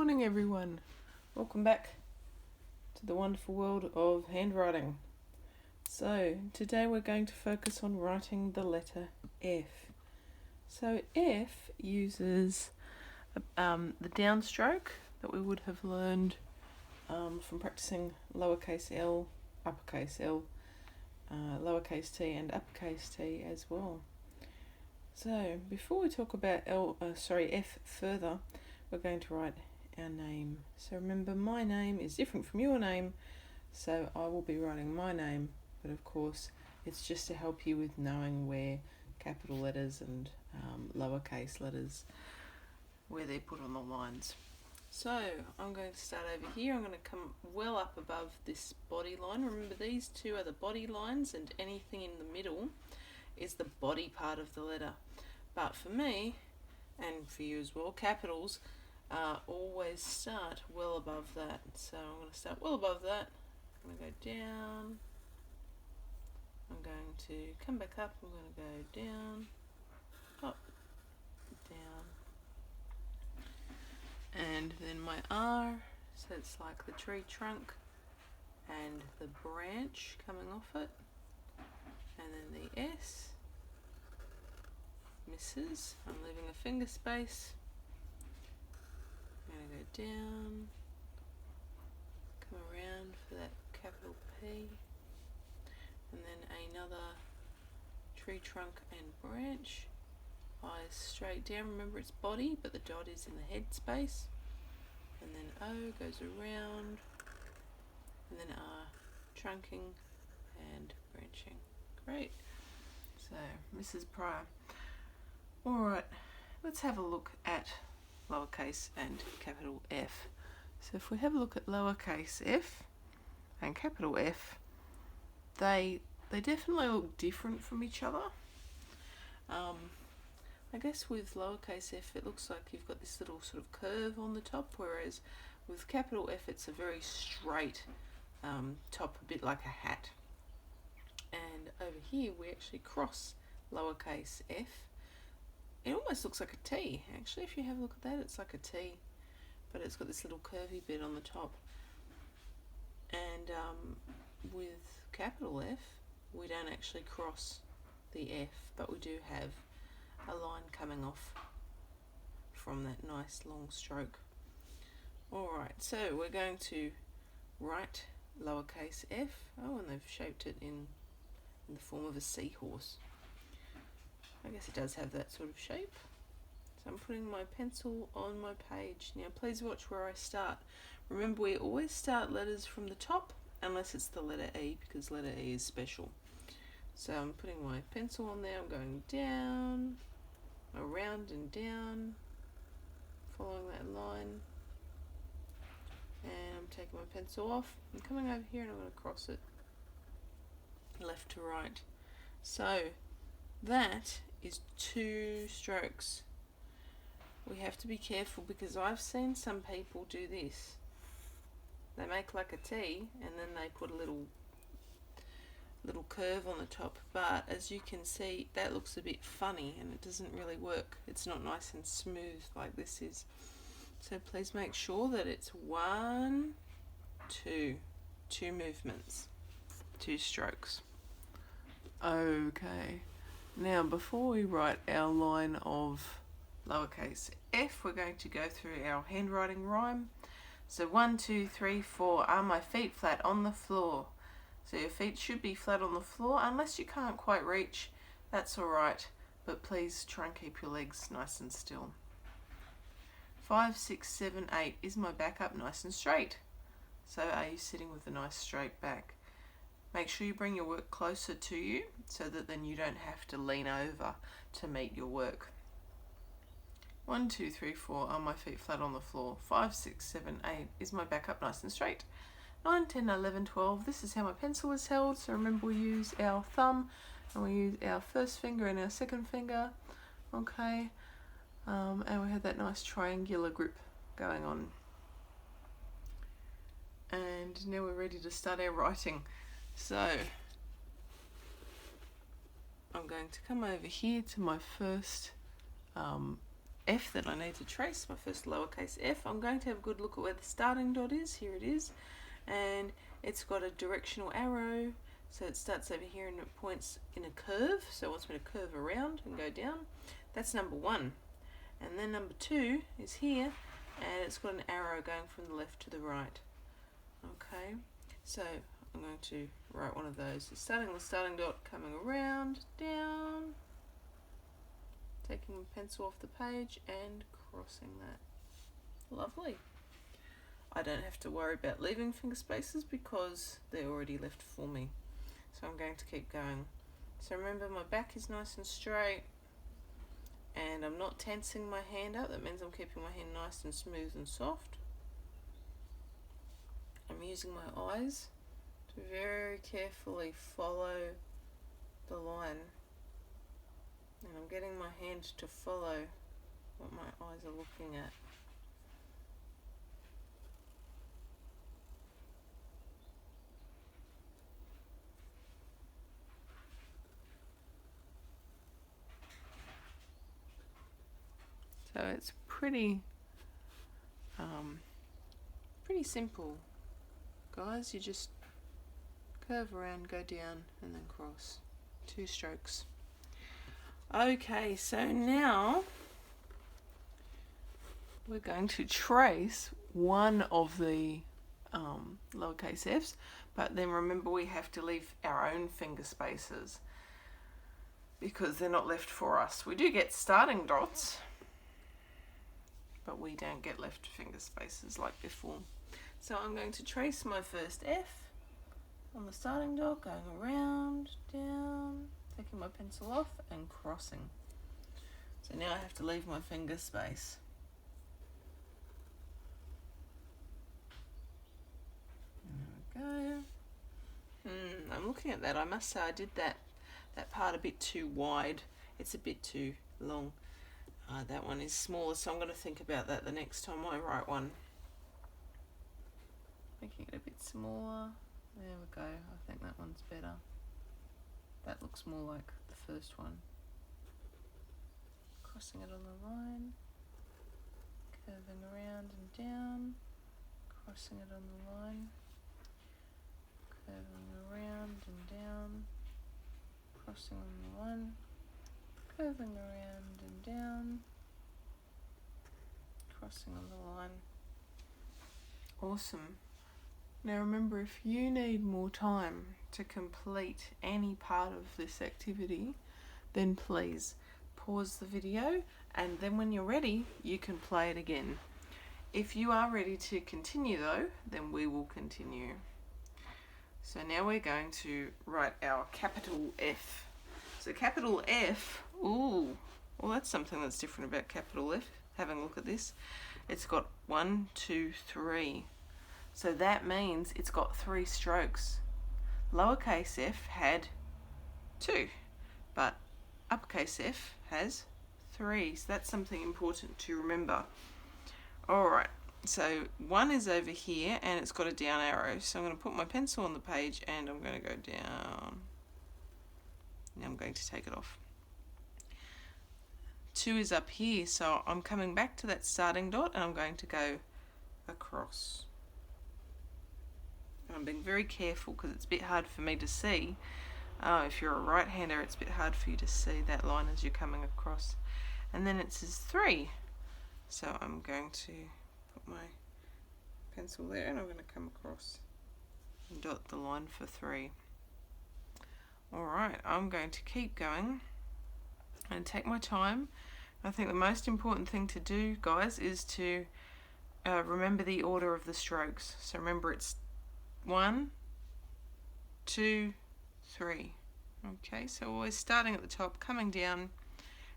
morning everyone. Welcome back to the wonderful world of handwriting. So today we're going to focus on writing the letter F. So F uses the downstroke that we would have learned from practicing lowercase l, uppercase L, lowercase t and uppercase t as well. So before we talk about F further, we're going to write our name. So remember, my name is different from your name, so I will be writing my name, but of course it's just to help you with knowing where capital letters and lowercase letters, where they're put on the lines. So I'm going to start over here. I'm going to come well up above this body line. Remember, these two are the body lines and anything in the middle is the body part of the letter. But for me, and for you as well, capitals always start well above that. So I'm going to start well above that. I'm going to go down. I'm going to come back up. I'm going to go down, up, down. And then my R, so it's like the tree trunk and the branch coming off it. And then the S, misses. I'm leaving a finger space. I'm going to go down, come around for that capital P, and then another tree trunk and branch. Eyes straight down. Remember, it's body, but the dot is in the head space. And then O goes around, and then R, trunking and branching. Great. So, Mrs. Pryor. Alright, let's have a look at lowercase and capital F. So if we have a look at lowercase f and capital F, they definitely look different from each other. I guess with lowercase f it looks like you've got this little sort of curve on the top, whereas with capital F it's a very straight top, a bit like a hat. And over here we actually cross lowercase f. It almost looks like a T. Actually, if you have a look at that, it's like a T, but it's got this little curvy bit on the top. And with capital F, we don't actually cross the F, but we do have a line coming off from that nice long stroke. Alright, so we're going to write lowercase f. Oh, and they've shaped it in the form of a seahorse. I guess it does have that sort of shape. So I'm putting my pencil on my page. Now please watch where I start. Remember, we always start letters from the top unless it's the letter E, because letter E is special. So I'm putting my pencil on there. I'm going down, around and down, following that line. And I'm taking my pencil off. I'm coming over here and I'm going to cross it left to right. So that is 2 strokes. We have to be careful because I've seen some people do this. They make like a T and then they put a little curve on the top, but as you can see that looks a bit funny and it doesn't really work. It's not nice and smooth like this is. So please make sure that it's 1, 2 movements, 2 strokes. Okay. Now, before we write our line of lowercase f, we're going to go through our handwriting rhyme. So 1, 2, 3, 4. Are my feet flat on the floor? So your feet should be flat on the floor, unless you can't quite reach. That's alright, but please try and keep your legs nice and still. 5, 6, 7, 8. Is my back up nice and straight? So are you sitting with a nice straight back? Make sure you bring your work closer to you so that then you don't have to lean over to meet your work. 1, 2, 3, 4. Are my feet flat on the floor? 5, 6, 7, 8. Is my back up nice and straight? 9, 10, 11, 12. This is how my pencil is held. So remember, we use our thumb and we use our first finger and our second finger. Okay. And we have that nice triangular grip going on. And now we're ready to start our writing. So I'm going to come over here to my first F that I need to trace, my first lowercase f. I'm going to have a good look at where the starting dot is. Here it is. And it's got a directional arrow. So it starts over here and it points in a curve. So it wants me to curve around and go down. That's number 1. And then number 2 is here. And it's got an arrow going from the left to the right. Okay. So I'm going to write one of those. So starting the starting dot, coming around, down, taking my pencil off the page and crossing that. Lovely. I don't have to worry about leaving finger spaces because they're already left for me. So I'm going to keep going. So remember, my back is nice and straight and I'm not tensing my hand up. That means I'm keeping my hand nice and smooth and soft. I'm using my eyes to very carefully follow the line, and I'm getting my hand to follow what my eyes are looking at. So it's pretty simple, guys. You just curve around, go down, and then cross. 2 strokes. Okay, so now we're going to trace one of the lowercase f's, but then remember we have to leave our own finger spaces because they're not left for us. We do get starting dots, but we don't get left finger spaces like before. So I'm going to trace my first F on the starting dot, going around, down, taking my pencil off and crossing. So now I have to leave my finger space. There we go. I'm looking at that. I must say I did that part a bit too wide. It's a bit too long. That one is smaller, so I'm going to think about that the next time I write one. Making it a bit smaller. There we go. I think that one's better. That looks more like the first one. Crossing it on the line, curving around and down, crossing it on the line, curving around and down, crossing on the line, curving around and down, crossing on the line. Awesome. Now remember, if you need more time to complete any part of this activity, then please pause the video, and then when you're ready, you can play it again. If you are ready to continue though, then we will continue. So now we're going to write our capital F. So capital F, well that's something that's different about capital F. Having a look at this, it's got 1, 2, 3. So that means it's got 3 strokes. Lowercase f had 2, but uppercase F has 3. So that's something important to remember. Alright, so 1 is over here and it's got a down arrow. So I'm going to put my pencil on the page and I'm going to go down. Now I'm going to take it off. 2 is up here, so I'm coming back to that starting dot and I'm going to go across. I'm being very careful because it's a bit hard for me to see. If you're a right-hander, it's a bit hard for you to see that line as you're coming across. And then it says 3. So I'm going to put my pencil there and I'm going to come across and dot the line for 3. Alright, I'm going to keep going and take my time. I think the most important thing to do, guys, is to remember the order of the strokes. So remember, it's 1, 2, 3. Okay, so always starting at the top, coming down, and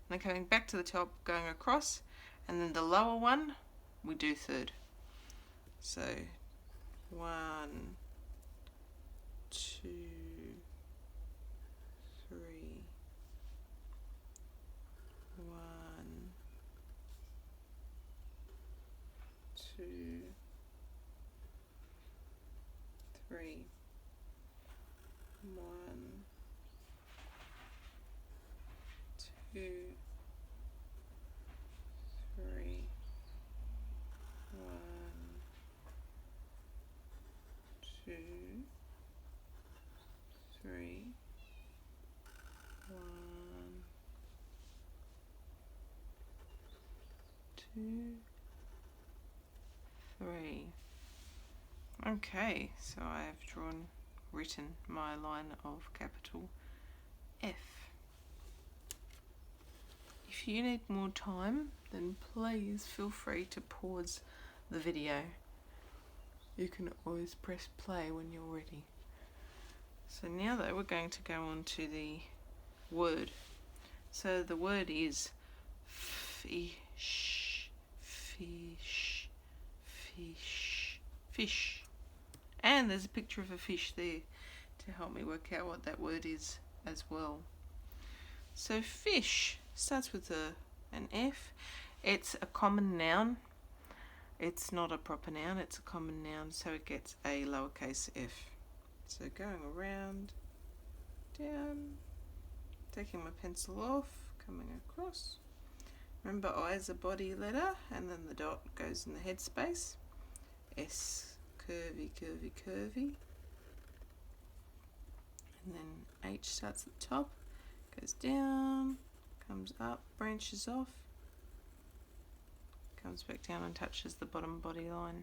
then coming back to the top, going across, and then the lower one we do third. So 1, 2, 3, 1, 2, 3, 1, 2, 2, 3, 1, 2, 3. Okay, so I have written my line of capital F. If you need more time, then please feel free to pause the video. You can always press play when you're ready. So now though, we're going to go on to the word. So the word is fish, fish, fish, fish. And there's a picture of a fish there to help me work out what that word is as well. So fish starts with an F. It's a common noun. It's not a proper noun, it's a common noun, so it gets a lowercase f. So going around, down, taking my pencil off, coming across. Remember, I is a body letter, and then the dot goes in the head space. S, curvy, curvy, curvy. And then H starts at the top, goes down, comes up, branches off, comes back down and touches the bottom body line.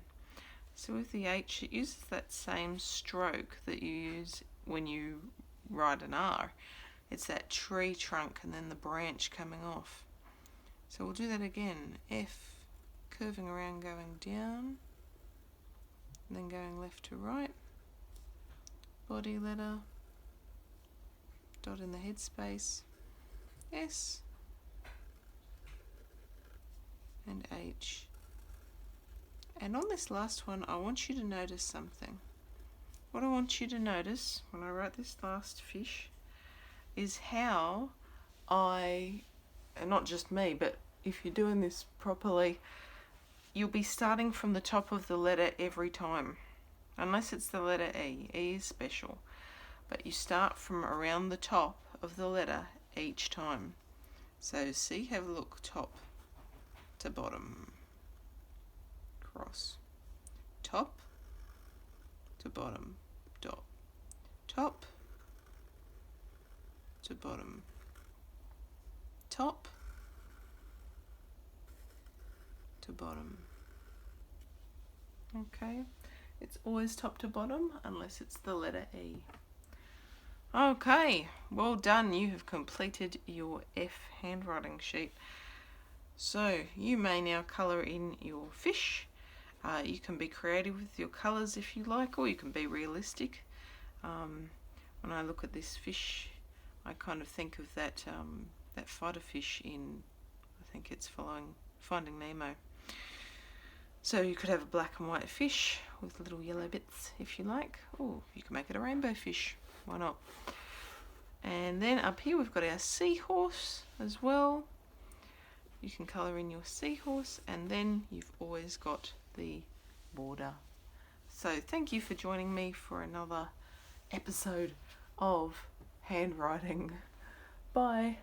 So with the H, it uses that same stroke that you use when you write an R. It's that tree trunk and then the branch coming off. So we'll do that again. F, curving around, going down, and then going left to right. Body letter, dot in the head space, S, and H. And on this last one, I want you to notice something. What I want you to notice when I write this last fish is how and not just me, but if you're doing this properly, you'll be starting from the top of the letter every time. Unless it's the letter E. E is special. But you start from around the top of the letter each time. So see, have a look, top to bottom, cross, top to bottom, dot, top to bottom, top to bottom. Okay, it's always top to bottom unless it's the letter E. Okay, well done, you have completed your F handwriting sheet. So you may now colour in your fish. You can be creative with your colours if you like, or you can be realistic. When I look at this fish, I kind of think of that fighter fish in, I think it's Finding Nemo. So you could have a black and white fish with little yellow bits if you like. Or you can make it a rainbow fish. Why not? And then up here we've got our seahorse as well. You can colour in your seahorse, and then you've always got the border. So thank you for joining me for another episode of handwriting. Bye.